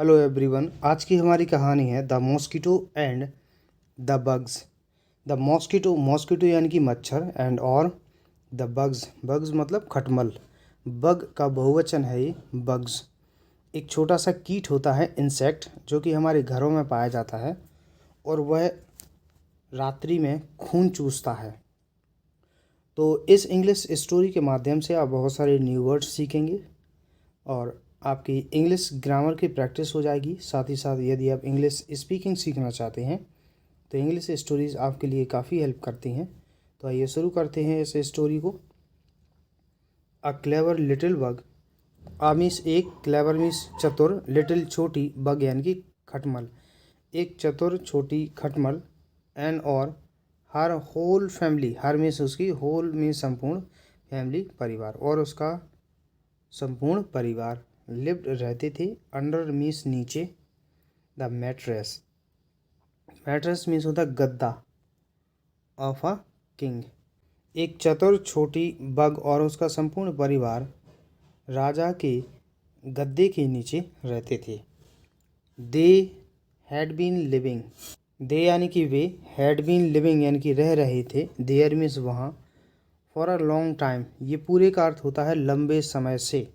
Hello everyone. आज की हमारी कहानी है the mosquito and the bugs. The mosquito, mosquito यानी कि मच्छर, एंड और द बग्स, बग्स मतलब खटमल। बग का बहुवचन है ये बग्स। एक छोटा सा कीट होता है, इंसेक्ट, जो कि हमारे घरों में पाया जाता है और वह रात्रि में खून चूसता है। तो इस इंग्लिश स्टोरी के माध्यम से आप बहुत सारे न्यू वर्ड्स सीखेंगे और आपकी इंग्लिश ग्रामर की प्रैक्टिस हो जाएगी। साथ ही साथ यदि आप इंग्लिश स्पीकिंग सीखना चाहते हैं तो इंग्लिश स्टोरीज़ आपके लिए काफ़ी हेल्प करती हैं। तो आइए शुरू करते हैं इस स्टोरी को। A clever little bug. Means एक क्लेवर मीन्स चतुर, लिटिल छोटी, बग यानी कि खटमल, एक चतुर छोटी खटमल, एंड और हर होल फैमिली, हर मीन्स उसकी, होल मीन्स संपूर्ण, फैमिली परिवार, और उसका संपूर्ण परिवार लिव्ड रहते थे, अंडर मीन्स नीचे, द मैट्रेस, मैट्रेस मीन्स होता गद्दा, ऑफ अ किंग, एक चतुर छोटी बग और उसका संपूर्ण परिवार राजा के गद्दे के नीचे रहते थे। दे हैड बीन लिविंग, दे यानी कि वे, हैड बीन लिविंग यानी कि रह रहे थे, देयर मीन्स वहाँ, फॉर अ लॉन्ग टाइम, ये पूरे का अर्थ होता है लंबे समय से।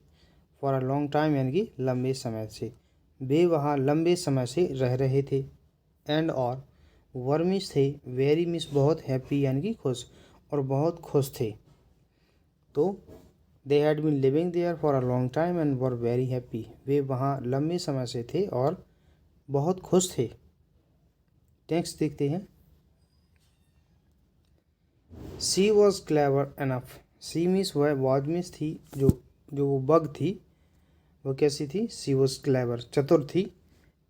फॉर अ लॉन्ग टाइम यानी कि लंबे समय से, वे वहाँ लंबे समय से रह रहे थे। एंड और वर मीन्स थे, वेरी मीन्स बहुत, हैप्पी यानी कि खुश, और बहुत खुश थे। तो they had been living there for a long time and were very happy, वे वहाँ लंबे समय से थे और बहुत खुश थे। नेक्स्ट देखते हैं। She was clever enough, she means वह, वॉज मीन्स थी, जो वो बग थी वो कैसी थी, सी वॉज क्लेवर, चतुर थी।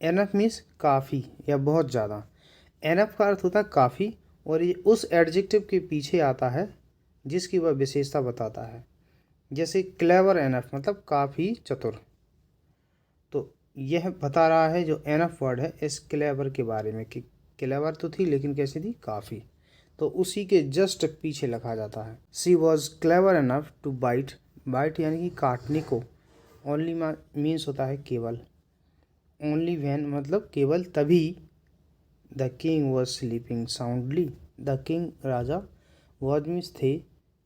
एनफ मीन्स काफ़ी या बहुत ज़्यादा। एनफ का अर्थ होता है काफ़ी, और ये उस एडजेक्टिव के पीछे आता है जिसकी वह विशेषता बताता है। जैसे क्लेवर एनफ मतलब काफ़ी चतुर, तो यह बता रहा है जो एनफ वर्ड है इस क्लेवर के बारे में कि क्लेवर तो थी लेकिन कैसी थी, काफ़ी। तो उसी के जस्ट पीछे लिखा जाता है she was clever enough to bite, bite यानी कि काटने को। ओनली मीन्स होता है केवल, ओनली व्हेन मतलब केवल तभी, the king was sleeping soundly, the king Raja, was means थे,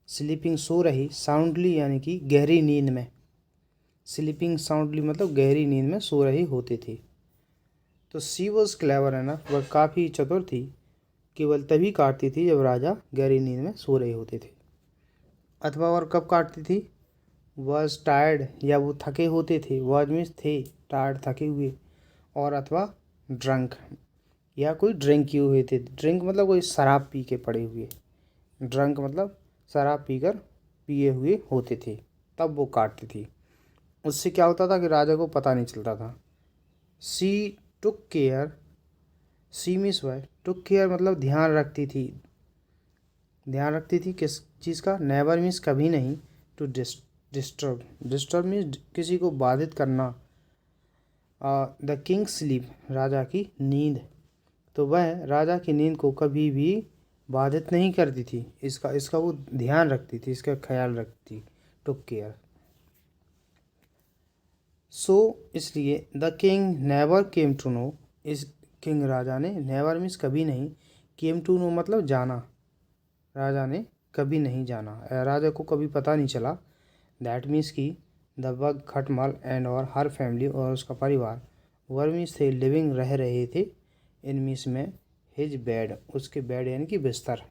स्लीपिंग सो रही, साउंडली यानी कि गहरी नींद में, स्लीपिंग साउंडली मतलब गहरी नींद में सो रहे होते थे। तो सी वॉज क्लेवर एनफ, वह काफ़ी चतुर थी, केवल तभी काटती थी जब राजा गहरी नींद में सो रहे होते थे। अथवा और कब काटती थी, वॉज टायर्ड या वो थके होते थे, वॉज मीन्स थे, टायर्ड थके हुए, और अथवा ड्रंक या कोई ड्रिंक किए हुए थे, ड्रिंक मतलब कोई शराब पी के पड़े हुए, ड्रंक मतलब शराब पीकर पिए हुए होते थे, तब वो काटती थी। उससे क्या होता था कि राजा को पता नहीं चलता था। सी टुक केयर, सी मीन्स वह, टुक केयर मतलब ध्यान रखती थी, ध्यान रखती थी किस चीज़ का, नेवर मीन्स कभी नहीं, टू डिस्टर्ब, डिस्टर्ब मीन्स किसी को बाधित करना, द किंग स्लीप राजा की नींद, तो वह राजा की नींद को कभी भी बाधित नहीं करती थी, इसका इसका वो ध्यान रखती थी, इसका ख्याल रखती, टुक केयर। सो इसलिए the king never came to know, इस किंग राजा ने, नेवर मीन्स कभी नहीं, केम टू नो मतलब जाना, राजा ने कभी नहीं जाना, राजा को कभी पता नहीं चला। दैट मीन्स की द बग खटमल एंड और हर फैमिली और उसका परिवार, वर मीन्स थे, लिविंग रह रहे थे, इन मीन्स में, हिज बेड उसके बेड यानी कि बिस्तर।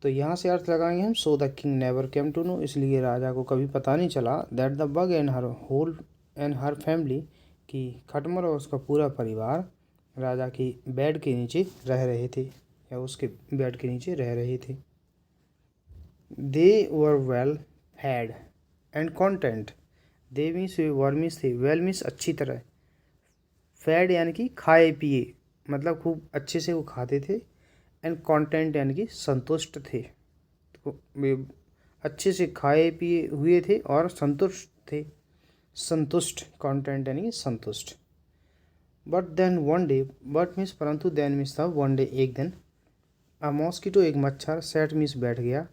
तो यहाँ से अर्थ लगाएंगे हम, so the king never came to know, इसलिए राजा को कभी पता नहीं चला, that the bug and her whole and her family, कि खटमल और उसका पूरा परिवार राजा की बेड के नीचे रह रहे थे या उसके बेड के नीचे रह रहे थे। They were well fed and content, they means were means थे, वेल मीन्स अच्छी तरह, फैड यानी कि खाए पिए, मतलब खूब अच्छे से वो खाते थे, एंड कॉन्टेंट यानी कि संतुष्ट थे, तो वे अच्छे से खाए पिए हुए थे और संतुष्ट थे, संतुष्ट, कॉन्टेंट यानी कि संतुष्ट। But then one day, but means परंतु, देन मीन्स था वन डे एक दिन, अ मॉस्किटो एक मच्छर, सेट मीन्स बैठ गया,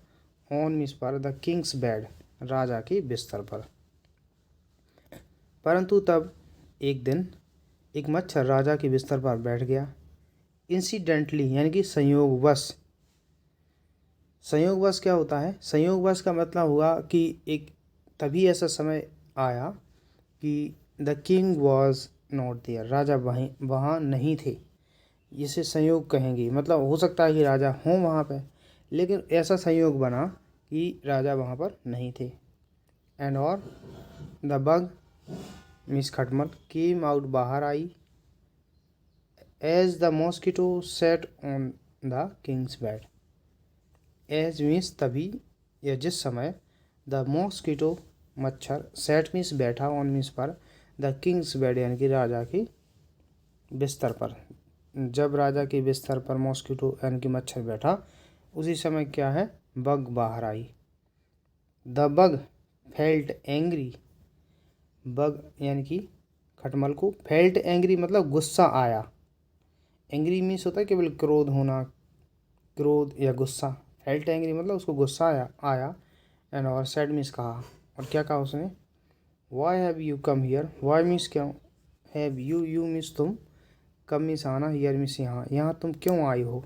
ऑन मीन्स पर, द किंग्स बेड राजा के बिस्तर पर। परंतु तब एक दिन एक मच्छर राजा के बिस्तर पर बैठ गया। इंसिडेंटली यानी कि संयोगवश। संयोगवश क्या होता है? संयोगवश का मतलब हुआ कि एक तभी ऐसा समय आया कि the king was not there, राजा वहाँ नहीं थे। इसे संयोग कहेंगे, मतलब हो सकता है कि राजा हों वहाँ पे, लेकिन ऐसा संयोग बना कि राजा वहाँ पर नहीं थे। एंड और द बग मिस खटमल केम आउट, बाहर आई। As the mosquito sat on the king's bed. As means तभी या जिस समय, द मॉस्किटो मच्छर, सेट मीन्स बैठा, ऑन मीन्स पर, द किंग्स बेड यानी कि राजा की बिस्तर पर। जब राजा के बिस्तर पर मॉस्किटो यानी कि मच्छर बैठा, उसी समय क्या है, बग बाहर आई। The bug felt angry, bug यानी कि खटमल को, फेल्ट एंग्री मतलब गुस्सा आया। एंग्री मीन्स होता है केवल क्रोध होना, क्रोध या गुस्सा। फेल्ट एंग्री मतलब उसको गुस्सा आया। एंड और सैड मीन्स कहा, और क्या कहा उसने, why have you come here, why means क्यों, हैव यू, यू मीन्स तुम, कम मीन्स आना, हियर मीन्स यहाँ, यहाँ तुम क्यों आई हो,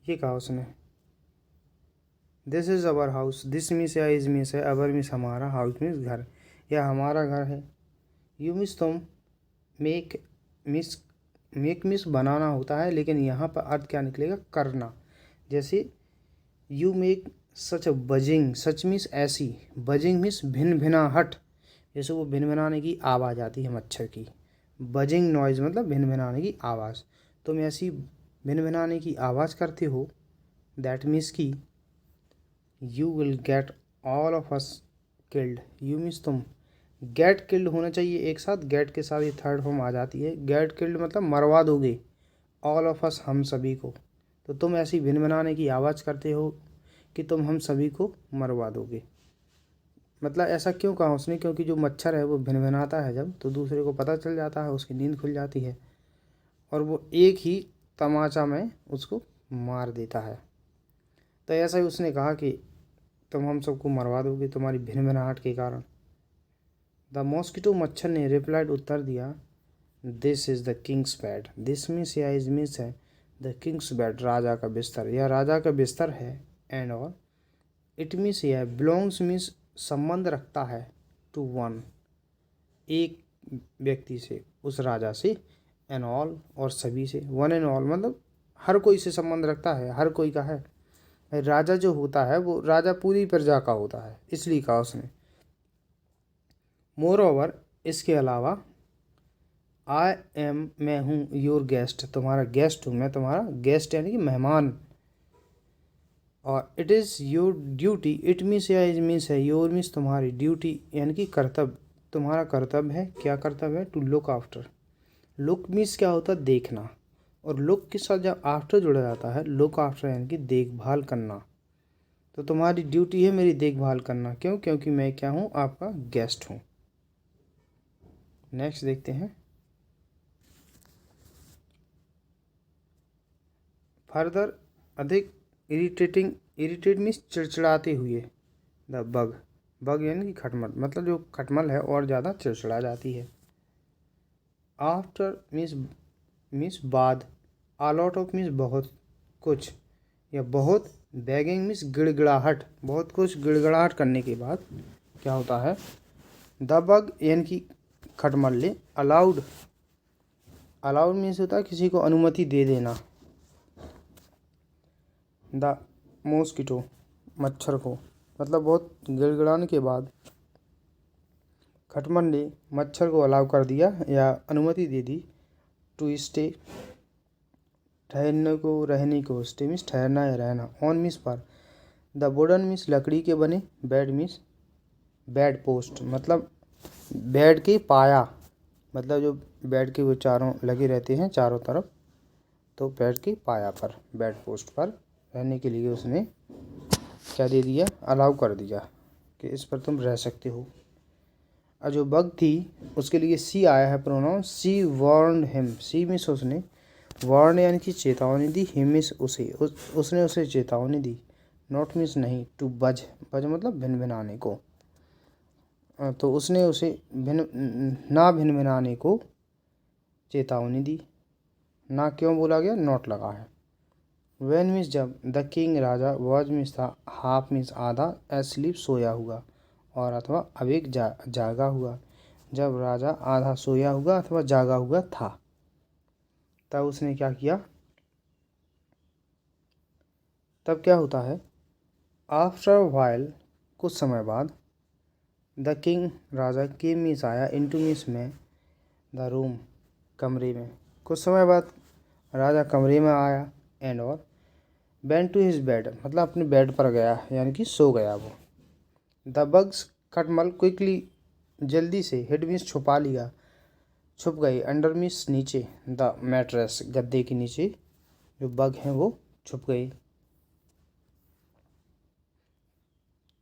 ये कहा उसने। This is our house, this means या इज मीन्स है, अवर मीन्स हमारा, हाउस मीन्स घर, या हमारा घर है। यू मीन्स तुम, मेक मीन्स बनाना होता है, लेकिन यहाँ पर अर्थ क्या निकलेगा, करना। जैसे you make such a buzzing, such means ऐसी, बजिंग मीन्स भिन भिनाहट, जैसे वो भिन भिनाने की आवाज़ आती है मच्छर की। बजिंग नॉइज़ मतलब भिन भिनाने की आवाज़। तुम ऐसी भिन भिनाने की आवाज़ करते हो, दैट मीन्स की you will get all of us killed. You means तुम, गेट किल्ड होना चाहिए एक साथ, गेट के साथ ये थर्ड फॉर्म आ जाती है। गेट किल्ड मतलब मरवा दोगे, ऑल ऑफ अस हम सभी को। तो तुम ऐसी भिन भिनाने की आवाज़ करते हो कि तुम हम सभी को मरवा दोगे। मतलब ऐसा क्यों कहा उसने, क्योंकि जो मच्छर है वो भिन भिनाता है जब, तो दूसरे को पता चल जाता है, उसकी नींद खुल जाती है और वो एक ही तमाचा में उसको मार देता है। तो ऐसा ही उसने कहा कि तुम हम सबको मरवा दोगे तुम्हारी भिन भिनाहट के कारण। द मॉस्किटो मच्छर ने रिप्लाइड उत्तर दिया, this is the king's bed. This means या इज मीन्स है द किंग्स बेड, राजा का बिस्तर, यह राजा का बिस्तर है। एंड और इट मीन्स यह बिलोंग्स मीन्स संबंध रखता है, टू वन, एक व्यक्ति से, उस राजा से, एंड ऑल और सभी से, वन एंड ऑल मतलब हर कोई से संबंध रखता है, हर कोई का है। राजा जो होता है वो राजा पूरी प्रजा का होता है, इसलिए कहा उसने। मोर ओवर इसके अलावा, आई एम मैं हूँ, योर गेस्ट तुम्हारा गेस्ट हूँ, मैं तुम्हारा गेस्ट यानी कि मेहमान। और it is your duty, it means या इज मीन्स है, योर मीन्स तुम्हारी, ड्यूटी यानी कि कर्तव्य, तुम्हारा कर्तव्य है। क्या कर्तव्य है, to look after. Look means क्या होता है, देखना, और लुक के साथ जब आफ्टर जुड़ा जाता है, लुक आफ्टर यानी कि देखभाल करना। तो तुम्हारी ड्यूटी है मेरी देखभाल करना, क्यों, क्योंकि मैं क्या हूँ, आपका गेस्ट हूँ। नेक्स्ट देखते हैं। फर्दर अधिक, इरिटेट मीन्स चिड़चिड़ाते हुए, द बग, बग यानी कि खटमल, मतलब जो खटमल है और ज़्यादा चिड़चिड़ा जाती है। आफ्टर मीन्स बाद, अलॉट ऑफ मीन्स बहुत कुछ या बहुत, बैगिंग मीन्स गिड़गिड़ाहट, बहुत कुछ गिड़गिड़ाहट करने के बाद क्या होता है, द बग यानी कि खटमल ने, अलाउड मीन्स होता है किसी को अनुमति दे देना, द मॉस्किटो मच्छर को, मतलब बहुत गिड़गिड़ाने के बाद खटमल ने मच्छर को अलाउ कर दिया या अनुमति दे दी, टू स्टे ठहरने को, रहने को, स्टे मीन्स ठहरना या रहना, ऑन मीन्स पर, द वुडन मीन्स लकड़ी के बने, बेड मीन्स बेड पोस्ट मतलब बेड के पाया, मतलब जो बेड के वो चारों लगे रहते हैं चारों तरफ, तो बेड के पाया पर, बेड पोस्ट पर रहने के लिए उसने क्या दे दिया, अलाउ कर दिया कि इस पर तुम रह सकते हो। और जो बग थी उसके लिए सी आया है प्रोनाउन, सी वार्नड हिम, सी मीन्स उसने, वार्न यानी कि चेतावनी दी, हिम मीन्स उसे, उसने उसे चेतावनी दी, नॉट मीन्स नहीं, टू बज, बज मतलब भिन भिनाने को। तो उसने उसे ना भिनभिनाने को चेतावनी दी। ना क्यों बोला गया, नॉट लगा है। वेन मीन्स जब, the king Raja, was means था, हाफ मीन्स आधा, एस्लीप सोया हुआ, और अथवा अवेक जागा हुआ। जब राजा आधा सोया हुआ अथवा जागा हुआ था तब उसने क्या किया, तब क्या होता है, आफ्टर वाइल कुछ समय बाद, the king Raja, came means आया, इनटू मीन्स में, द रूम कमरे में, कुछ समय बाद राजा कमरे में आया, एंड और वेंट टू हिज बेड मतलब अपने बेड पर गया, यानी कि सो गया वो। द बग्स खटमल क्विकली जल्दी से, हिड मीन्स छुपा लिया, छुप गई, अंडर मीन्स नीचे, द मैट्रेस गद्दे के नीचे जो बग हैं वो छुप गई।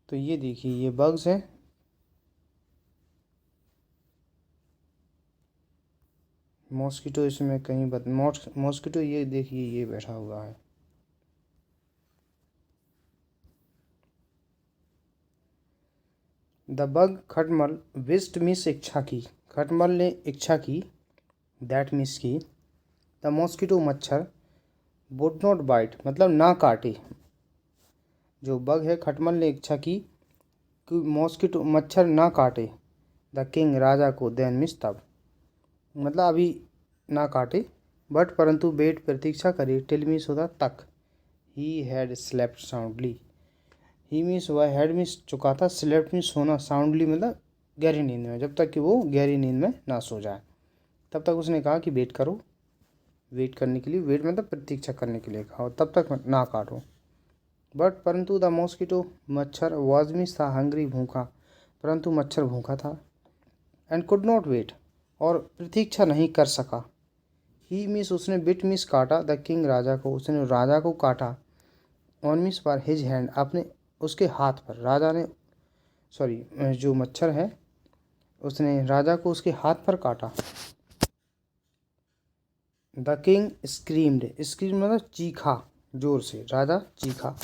तो ये देखिए ये बग्स हैं। मॉस्किटो इसमें कहीं मॉस्किटो ये देखिए ये बैठा हुआ है। द बग खटमल विस्ट मिस इच्छा की, खटमल ने इच्छा की, दैट मिस की, द मॉस्किटो मच्छर, वुड नॉट बाइट मतलब ना काटे, जो बग है खटमल ने इच्छा की कि मॉस्किटो मच्छर ना काटे, द किंग राजा को, देन मिस तब मतलब अभी ना काटे, बट परंतु वेट प्रतीक्षा करे, टिल मीन्स होता तक, he had slept soundly, he means वह हैड मीन्स चुका था, स्लेप्ट मीन्स सोना, साउंडली मतलब गहरी नींद में, जब तक कि वो गहरी नींद में ना सो जाए तब तक उसने कहा कि वेट करो, वेट करने के लिए, वेट मतलब प्रतीक्षा करने के लिए कहा, तब तक ना काटो। बट परंतु द मॉस्किटो मच्छर, वॉज मीन्स था हंग्री भूखा, परंतु मच्छर भूखा था, एंड कुड नॉट वेट और प्रतीक्षा नहीं कर सका, ही मीन्स उसने, बिट मीन्स काटा, द किंग राजा को, उसने राजा को काटा, ऑन मीन्स पर हिज हैंड अपने उसके हाथ पर, राजा ने सॉरी जो मच्छर है उसने राजा को उसके हाथ पर काटा। द किंग स्क्रीम्ड, स्क्रीम मतलब चीखा, जोर से राजा चीखा।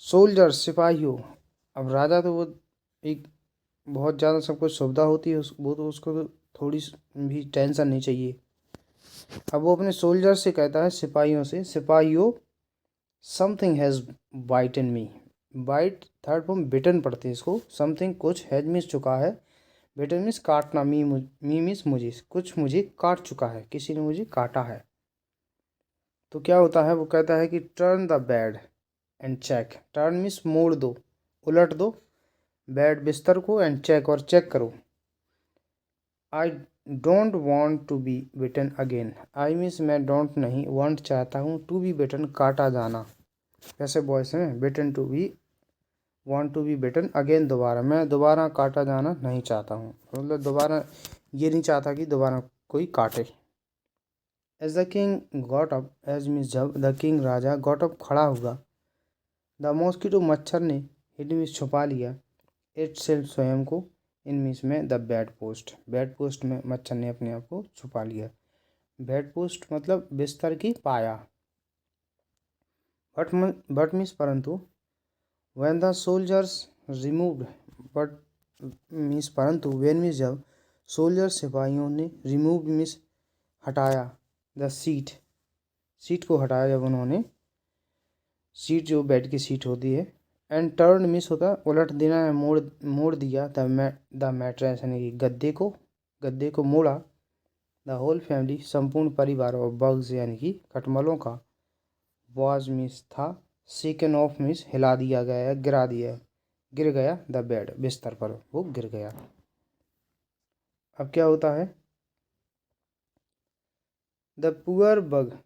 सोल्जर सिपाहियों, अब राजा तो वो एक बहुत ज़्यादा सब कुछ सुविधा होती है वो तो उसको तो थोड़ी भी टेंशन नहीं चाहिए। अब वो अपने सोल्जर से कहता है, सिपाहियों से, सिपाहियों, something has bitten me, bite third form bitten पढ़ते हैं इसको, समथिंग कुछ, हैज मीन्स चुका है, बिटन मीन्स काटना, मी मीन्स मुझे, कुछ मुझे काट चुका है, किसी ने मुझे काटा है। तो क्या होता है, वो कहता है कि turn the bed and check, turn means मोड़ दो, उलट दो, बेड बिस्तर को, एंड चेक और चेक करो। I don't want to be bitten again, I means मैं डोंट नहीं, वॉन्ट चाहता हूँ, टू बी बिटन काटा जाना, कैसे बॉयस में bitten to be, want to be bitten again दोबारा, मैं दोबारा काटा जाना नहीं चाहता हूँ, मतलब दोबारा ये नहीं चाहता कि दोबारा कोई काटे। As the king got up, as means जब, द किंग राजा, गॉट अप खड़ा हुआ, द मॉस्किटो मच्छर ने, हिड मीन्स छुपा लिया, इट सेल्फ स्वयं को, इन मीन्स में the bed post, bed post में मच्छर ने अपने आप को छुपा लिया, बेड पोस्ट मतलब बिस्तर की पाया। बट मीन्स परंतु, when the soldiers removed, but means परंतु, व्हेन मीन्स जब, सोल्जर सिपाहियों ने, रिमूव्ड मीन्स हटाया, द सीट, सीट को हटाया जब उन्होंने, सीट जो बेड की सीट होती है, एंड टर्न मिस होता उलट देना है, मोड़ मोड़ दिया, द मैट्रेस यानी कि गद्दे को मोड़ा, द होल फैमिली संपूर्ण परिवार, और बग्स यानी कि खटमलों का, वॉज मिस था, सेकंड ऑफ मिस हिला दिया गया, गिरा दिया, गिर गया, द बेड बिस्तर पर वो गिर गया। अब क्या होता है, द पुअर बग,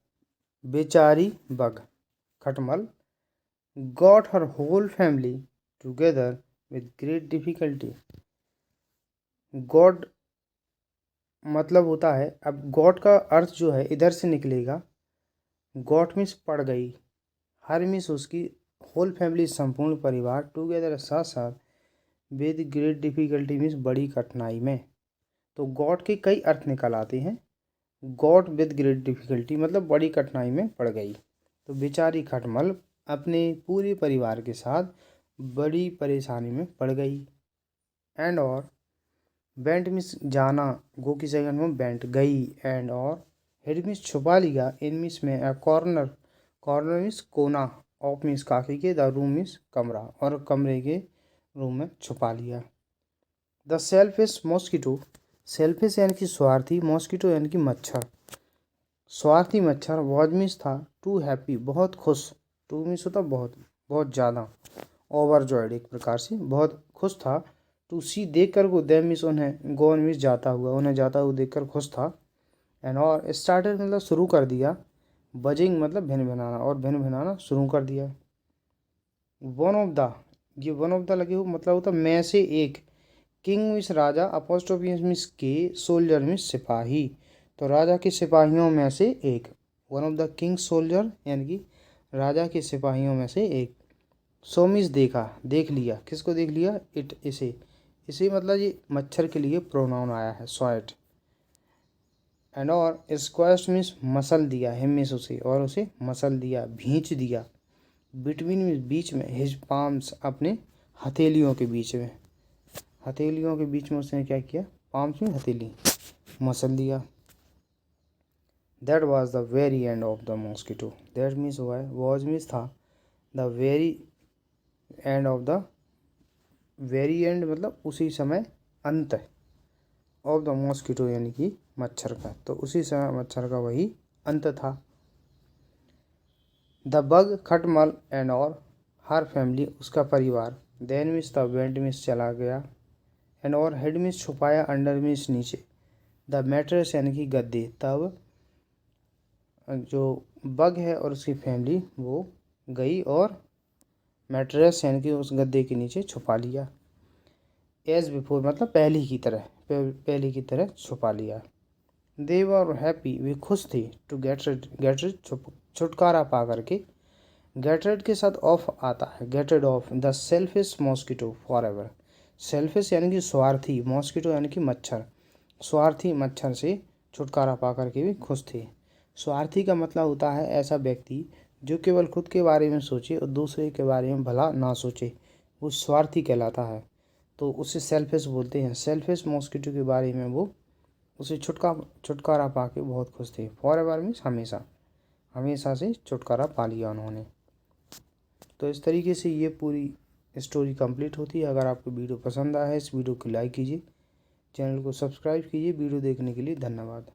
बेचारी बग खटमल, got her whole family together with great difficulty, god मतलब होता है, अब गॉड का अर्थ जो है इधर से निकलेगा, गॉड मीन्स पड़ गई, हर मीन्स उसकी, होल फैमिली संपूर्ण परिवार, टुगेदर साथ साथ, विद ग्रेट डिफिकल्टी मीन्स बड़ी कठिनाई में। तो गॉड के कई अर्थ निकल आते हैं, गॉड विद ग्रेट डिफिकल्टी मतलब बड़ी कठिनाई में पड़ गई, तो बेचारी खटमल अपने पूरे परिवार के साथ बड़ी परेशानी में पड़ गई। एंड और वेंट मीन्स जाना, गो की सेकंड में वेंट गई, एंड और हिड मीन्स छुपा लिया, इन मीन्स में, कॉर्नर, कॉर्नर मीन्स कोना, ऑफ मीन्स काफी के, द रूम मीन्स कमरा, और कमरे के रूम में छुपा लिया। द सेल्फिश मॉस्किटो, सेल्फिश यानी कि स्वार्थी, मॉस्किटो यानी कि मच्छर, स्वार्थी मच्छर, वॉज मीन्स था, टू हैप्पी बहुत खुश, टू मीन्स होता बहुत, बहुत ज़्यादा, ओवरजॉयड एक प्रकार से, बहुत खुश था, टू सी देख कर को, देम मीन्स उन्हें, गोन मीन्स जाता हुआ, उन्हें जाता हुआ देख कर खुश था, एंड और स्टार्टेड मतलब शुरू कर दिया, बजिंग मतलब भिन भिनाना, और भिन भिनाना शुरू कर दिया। वन ऑफ द, ये वन ऑफ द लगे हुए मतलब होता में से एक, किंग मीन्स राजा, अपोस्ट्रोफी मीन्स के, सोल्जर मीन्स सिपाही, तो राजा के सिपाहियों में से एक, one of the king soldier यानी कि राजा के सिपाहियों में से एक। सो मीन्स देखा, देख लिया, किसको देख लिया, इट इसे, इसे मतलब ये मच्छर के लिए प्रोनाउन आया है, सॉइट, एंड और स्क्वेस्ट मीन्स मसल दिया, हिम मीन्स उसे, और उसे मसल दिया, भींच दिया, बिटवीन मीन्स बीच में, हिज पाम्स अपने हथेलियों के बीच में, हथेलियों के बीच में उसने क्या किया, पाम्स में हथेली, मसल दिया। That was the very end of the mosquito, that means हुआ है, वॉज मीन्स था, the very end of the, very and मतलब उसी समय अंत, ऑफ द मॉस्किटो यानी कि मच्छर का, तो उसी समय मच्छर का वही अंत था। द बग खटमल एंड और हर फैमिली उसका परिवार, then means the went means चला गया, एंड और हेड मीन्स छुपाया, अंडर मीन्स नीचे, द मैट्रेस यानी कि गद्दे, तब जो बग है और उसकी फैमिली वो गई और मैट्रेस यानी कि उस गद्दे के नीचे छुपा लिया। एज बिफोर मतलब पहले की तरह, पहले की तरह छुपा लिया। दे वर हैप्पी वे खुश थे, टू गेट रिड छुटकारा पा करके, गेट रिड के साथ ऑफ आता है, get rid of the selfish mosquito for ever, selfish यानी कि स्वार्थी, मॉस्किटो यानी कि मच्छर, स्वार्थी मच्छर से छुटकारा पा करके भी खुश थे। स्वार्थी का मतलब होता है ऐसा व्यक्ति जो केवल खुद के बारे में सोचे और दूसरे के बारे में भला ना सोचे, वो स्वार्थी कहलाता है, तो उसे सेल्फिश बोलते हैं। सेल्फिश मॉस्किटो के बारे में वो उसे छुटकारा पा के बहुत खुश थे। फॉर एवर मीन्स हमेशा, हमेशा से छुटकारा पा लिया उन्होंने। तो इस तरीके से ये पूरी स्टोरी कंप्लीट होती है। अगर आपको वीडियो पसंद आया है, इस वीडियो को लाइक कीजिए, चैनल को सब्सक्राइब कीजिए। वीडियो देखने के लिए धन्यवाद।